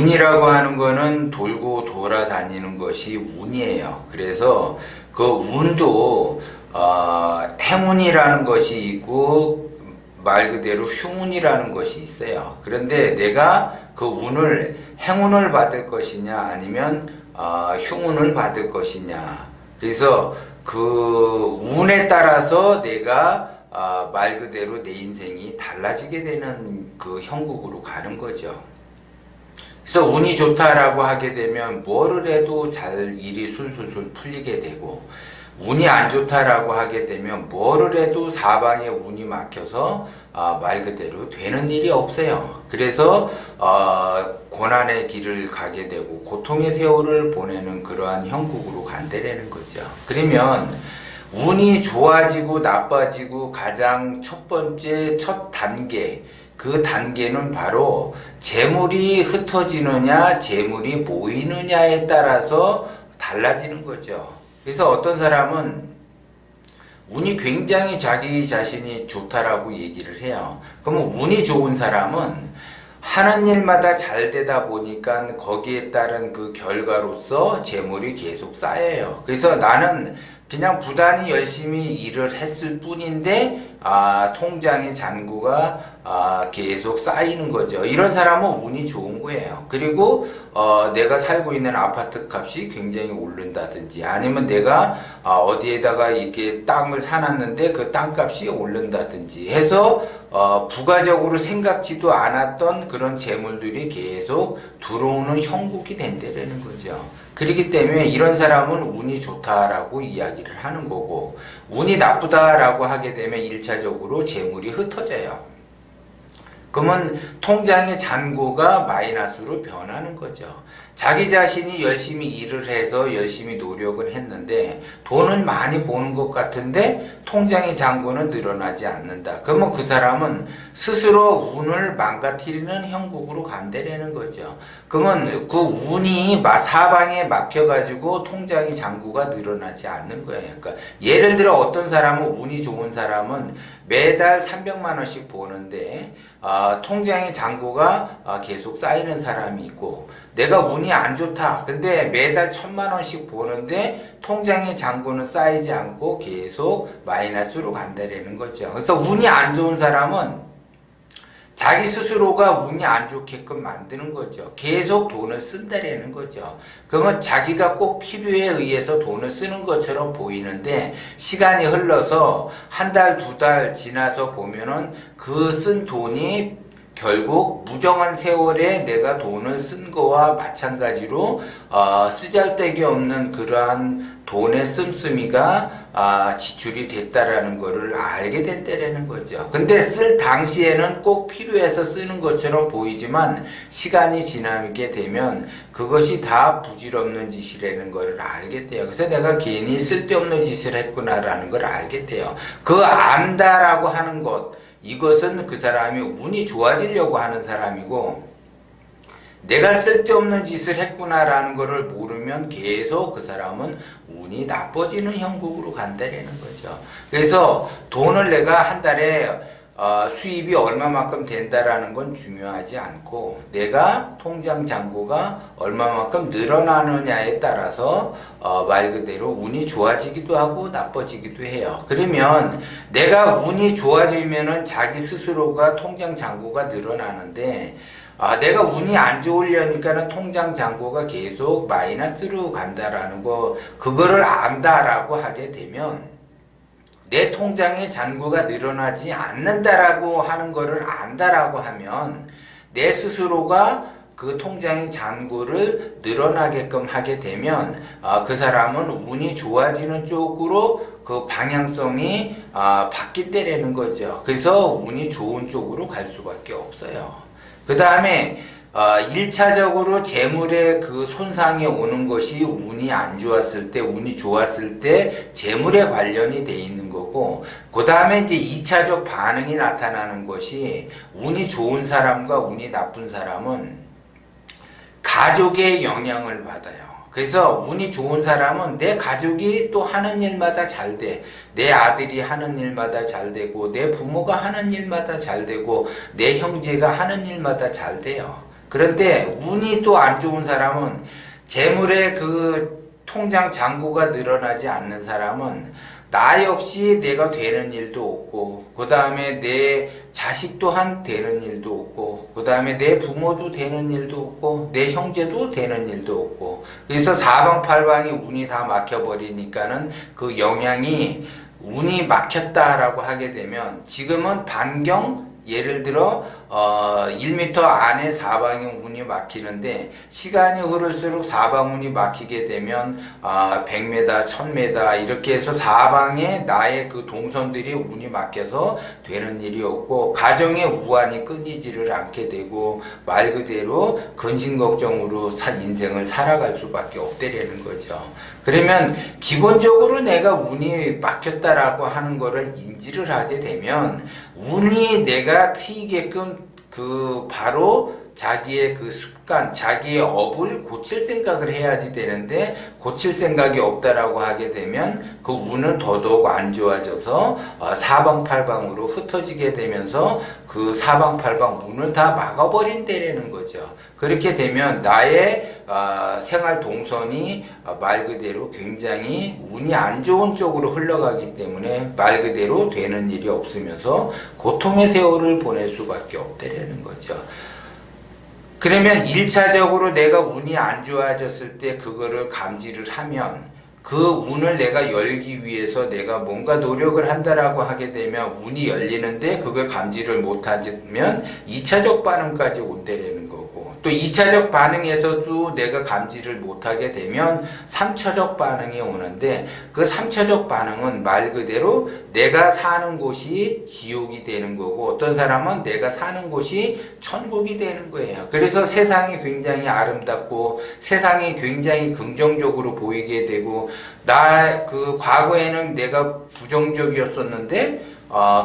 운이라고 하는 거는 돌고 돌아다니는 것이 운이에요. 그래서 그 운도 행운이라는 것이 있고 말 그대로 흉운이라는 것이 있어요. 그런데 내가 그 운을 행운을 받을 것이냐 아니면 흉운을 받을 것이냐. 그래서 그 운에 따라서 내가 말 그대로 내 인생이 달라지게 되는 그 형국으로 가는 거죠. 그래서 운이 좋다라고 하게 되면 뭐를 해도 잘 일이 술술술 풀리게 되고, 운이 안 좋다라고 하게 되면 뭐를 해도 사방에 운이 막혀서 말 그대로 되는 일이 없어요. 그래서 고난의 길을 가게 되고 고통의 세월을 보내는 그러한 형국으로 간다라는 거죠. 그러면 운이 좋아지고 나빠지고 가장 첫 번째 첫 단계, 그 단계는 바로 재물이 흩어지느냐 재물이 모이느냐에 따라서 달라지는 거죠. 그래서 어떤 사람은 운이 굉장히 자기 자신이 좋다라고 얘기를 해요. 그러면 운이 좋은 사람은 하는 일마다 잘 되다 보니까 거기에 따른 그 결과로서 재물이 계속 쌓여요. 그래서 나는 그냥 부단히 열심히 일을 했을 뿐인데 통장의 잔고가 계속 쌓이는 거죠. 이런 사람은 운이 좋은 거예요. 그리고 내가 살고 있는 아파트 값이 굉장히 오른다든지 아니면 내가 어디에다가 이렇게 땅을 사놨는데 그 땅값이 오른다든지 해서 부가적으로 생각지도 않았던 그런 재물들이 계속 들어오는 형국이 된다는 거죠. 그렇기 때문에 이런 사람은 운이 좋다라고 이야기를 하는 거고, 운이 나쁘다라고 하게 되면 1차적으로 재물이 흩어져요. 그러면 통장의 잔고가 마이너스로 변하는 거죠. 자기 자신이 열심히 일을 해서 열심히 노력을 했는데 돈은 많이 버는 것 같은데 통장의 잔고는 늘어나지 않는다. 그러면 그 사람은 스스로 운을 망가뜨리는 형국으로 간다라는 거죠. 그러면 그 운이 사방에 막혀가지고 통장의 잔고가 늘어나지 않는 거예요. 그러니까 예를 들어 어떤 사람은 운이 좋은 사람은 매달 300만 원씩 버는데 통장의 잔고가 계속 쌓이는 사람이 있고, 내가 운이 안 좋다 근데 매달 1000만 원씩 버는데 통장의 잔고는 쌓이지 않고 계속 마이너스로 간다라는 거죠. 그래서 운이 안 좋은 사람은 자기 스스로가 운이 안 좋게끔 만드는 거죠. 계속 돈을 쓴다라는 거죠. 그러면 자기가 꼭 필요에 의해서 돈을 쓰는 것처럼 보이는데 시간이 흘러서 한 달, 두 달 지나서 보면은 그 쓴 돈이 결국 무정한 세월에 내가 돈을 쓴 거와 마찬가지로 쓰잘데기 없는 그러한 돈의 씀씀이가 지출이 됐다라는 것을 알게 됐다라는 거죠. 근데 쓸 당시에는 꼭 필요해서 쓰는 것처럼 보이지만 시간이 지나게 되면 그것이 다 부질없는 짓이라는 것을 알게 돼요. 그래서 내가 괜히 쓸데없는 짓을 했구나라는 걸 알게 돼요. 그 안다라고 하는 것, 이것은 그 사람이 운이 좋아지려고 하는 사람이고, 내가 쓸데없는 짓을 했구나라는 것을 모르면 계속 그 사람은 운이 나빠지는 형국으로 간다라는 거죠. 그래서 돈을 내가 한 달에 수입이 얼마만큼 된다라는 건 중요하지 않고, 내가 통장 잔고가 얼마만큼 늘어나느냐에 따라서 말 그대로 운이 좋아지기도 하고 나빠지기도 해요. 그러면 내가 운이 좋아지면은 자기 스스로가 통장 잔고가 늘어나는데, 내가 운이 안 좋으려니까는 통장 잔고가 계속 마이너스로 간다라는 거, 그거를 안다라고 하게 되면 내 통장의 잔고가 늘어나지 않는다라고 하는 거를 안다라고 하면 내 스스로가 그 통장의 잔고를 늘어나게끔 하게 되면 그 사람은 운이 좋아지는 쪽으로 그 방향성이 바뀐다라는 거죠. 그래서 운이 좋은 쪽으로 갈 수밖에 없어요. 그 다음에 1차적으로 재물의 그 손상이 오는 것이 운이 안 좋았을 때, 운이 좋았을 때 재물에 관련이 돼 있는 거고, 그 다음에 이제 2차적 반응이 나타나는 것이, 운이 좋은 사람과 운이 나쁜 사람은 가족의 영향을 받아요. 그래서 운이 좋은 사람은 내 가족이 또 하는 일마다 잘 돼. 내 아들이 하는 일마다 잘 되고, 내 부모가 하는 일마다 잘 되고, 내 형제가 하는 일마다 잘 돼요. 그런데 운이 또 안 좋은 사람은 재물의 그 통장 잔고가 늘어나지 않는 사람은 나 역시 내가 되는 일도 없고, 그 다음에 내 자식 또한 되는 일도 없고, 그 다음에 내 부모도 되는 일도 없고, 내 형제도 되는 일도 없고, 그래서 사방팔방이 운이 다 막혀버리니까는 그 영향이 운이 막혔다라고 하게 되면 지금은 반경 예를 들어 1m 안에 사방이 운이 막히는데 시간이 흐를수록 사방 운이 막히게 되면 100m, 1000m 이렇게 해서 사방에 나의 그 동선들이 운이 막혀서 되는 일이 없고 가정의 우환이 끊이지를 않게 되고 말 그대로 근심걱정으로 인생을 살아갈 수밖에 없다라는 거죠. 그러면 기본적으로 내가 운이 막혔다라고 하는 거를 인지를 하게 되면 운이 내가 트이게끔 그 바로 자기의 그 습관, 자기의 업을 고칠 생각을 해야지 되는데 고칠 생각이 없다라고 하게 되면 그 운은 더더욱 안 좋아져서 사방팔방으로 흩어지게 되면서 그 사방팔방 운을 다 막아버린다라는 거죠. 그렇게 되면 나의 생활 동선이 말 그대로 굉장히 운이 안 좋은 쪽으로 흘러가기 때문에 말 그대로 되는 일이 없으면서 고통의 세월을 보낼 수밖에 없다라는 거죠. 그러면 1차적으로 내가 운이 안 좋아졌을 때 그거를 감지를 하면 그 운을 내가 열기 위해서 내가 뭔가 노력을 한다라고 하게 되면 운이 열리는데 그걸 감지를 못하면 2차적 반응까지 온다라는 거고 또 2차적 반응에서도 내가 감지를 못하게 되면 3차적 반응이 오는데 그 3차적 반응은 말 그대로 내가 사는 곳이 지옥이 되는 거고 어떤 사람은 내가 사는 곳이 천국이 되는 거예요. 그래서 세상이 굉장히 아름답고 세상이 굉장히 긍정적으로 보이게 되고 나 그 과거에는 내가 부정적이었었는데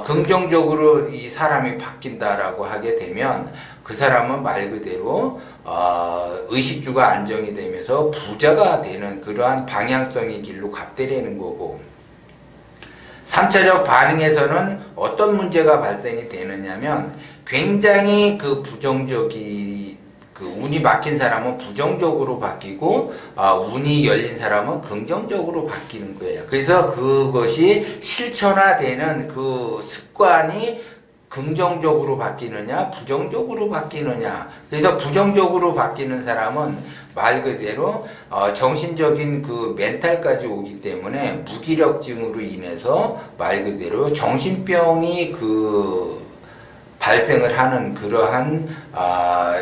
긍정적으로 이 사람이 바뀐다라고 하게 되면 그 사람은 말 그대로 의식주가 안정이 되면서 부자가 되는 그러한 방향성의 길로 갔다라는 거고 3차적 반응에서는 어떤 문제가 발생이 되느냐면 굉장히 그 그 운이 막힌 사람은 부정적으로 바뀌고 운이 열린 사람은 긍정적으로 바뀌는 거예요. 그래서 그것이 실천화되는 그 습관이 긍정적으로 바뀌느냐 부정적으로 바뀌느냐. 그래서 부정적으로 바뀌는 사람은 말 그대로 정신적인 그 멘탈까지 오기 때문에 무기력증으로 인해서 말 그대로 정신병이 발생을 하는 그러한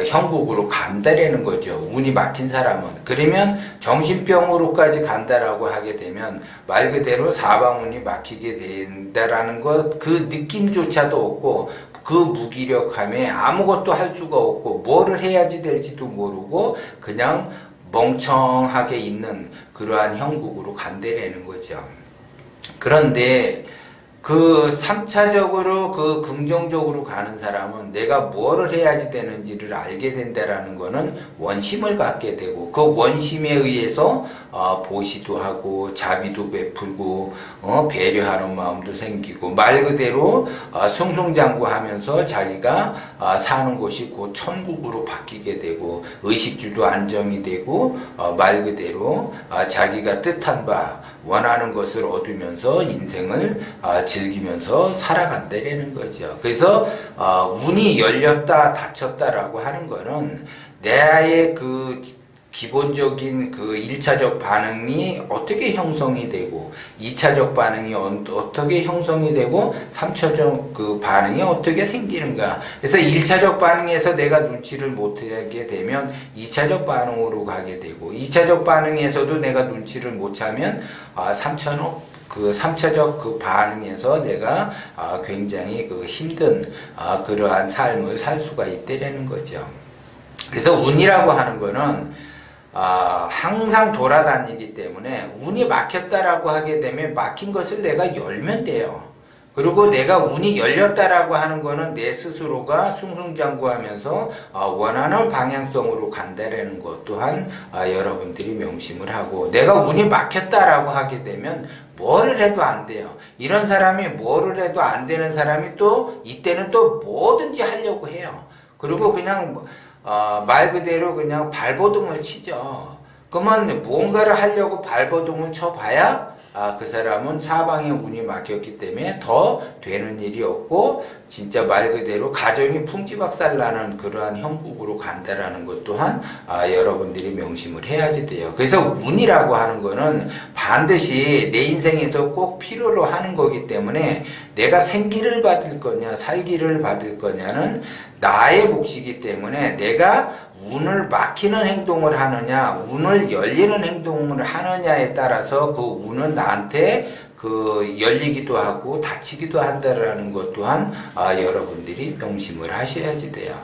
형국으로 간다라는 거죠. 운이 막힌 사람은. 그러면 정신병으로까지 간다라고 하게 되면 말 그대로 사방운이 막히게 된다라는 것 그 느낌조차도 없고 그 무기력함에 아무것도 할 수가 없고 뭐를 해야지 될지도 모르고 그냥 멍청하게 있는 그러한 형국으로 간다라는 거죠. 그런데 그 3차적으로 그 긍정적으로 가는 사람은 내가 뭐를 해야지 되는지를 알게 된다라는 거는 원심을 갖게 되고 그 원심에 의해서 보시도 하고 자비도 베풀고 배려하는 마음도 생기고 말 그대로 승승장구하면서 자기가 사는 곳이 곧 천국으로 바뀌게 되고 의식주도 안정이 되고 말 그대로 자기가 뜻한 바 원하는 것을 얻으면서 인생을 즐기면서 살아간다라는 거죠. 그래서 운이 열렸다 닫혔다라고 하는 거는 나의 그 기본적인 그 1차적 반응이 어떻게 형성이 되고 2차적 반응이 어떻게 형성이 되고 3차적 그 반응이 어떻게 생기는가. 그래서 1차적 반응에서 내가 눈치를 못하게 되면 2차적 반응으로 가게 되고 2차적 반응에서도 내가 눈치를 못 차면 3차적 그 반응에서 내가 굉장히 그 힘든 그러한 삶을 살 수가 있다라는 거죠. 그래서 운이라고 하는 거는 항상 돌아다니기 때문에 운이 막혔다라고 하게 되면 막힌 것을 내가 열면 돼요. 그리고 내가 운이 열렸다라고 하는 거는 내 스스로가 승승장구하면서 원하는 방향성으로 간다라는 것 또한 여러분들이 명심을 하고 내가 운이 막혔다라고 하게 되면 뭐를 해도 안 돼요. 이런 사람이 뭐를 해도 안 되는 사람이 또 이때는 또 뭐든지 하려고 해요. 그리고 그냥 말 그대로 그냥 발버둥을 치죠. 그러면 무언가를 하려고 발버둥을 쳐봐야 그 사람은 사방에 운이 막혔기 때문에 더 되는 일이 없고 진짜 말 그대로 가정이 풍지박살나는 그러한 형국으로 간다라는 것 또한 여러분들이 명심을 해야지 돼요. 그래서 운이라고 하는 거는 반드시 내 인생에서 꼭 필요로 하는 거기 때문에 내가 생기를 받을 거냐 살기를 받을 거냐는 나의 몫이기 때문에 내가 운을 막히는 행동을 하느냐, 운을 열리는 행동을 하느냐에 따라서 그 운은 나한테 열리기도 하고 닫히기도 한다라는 것 또한 여러분들이 명심을 하셔야지 돼요.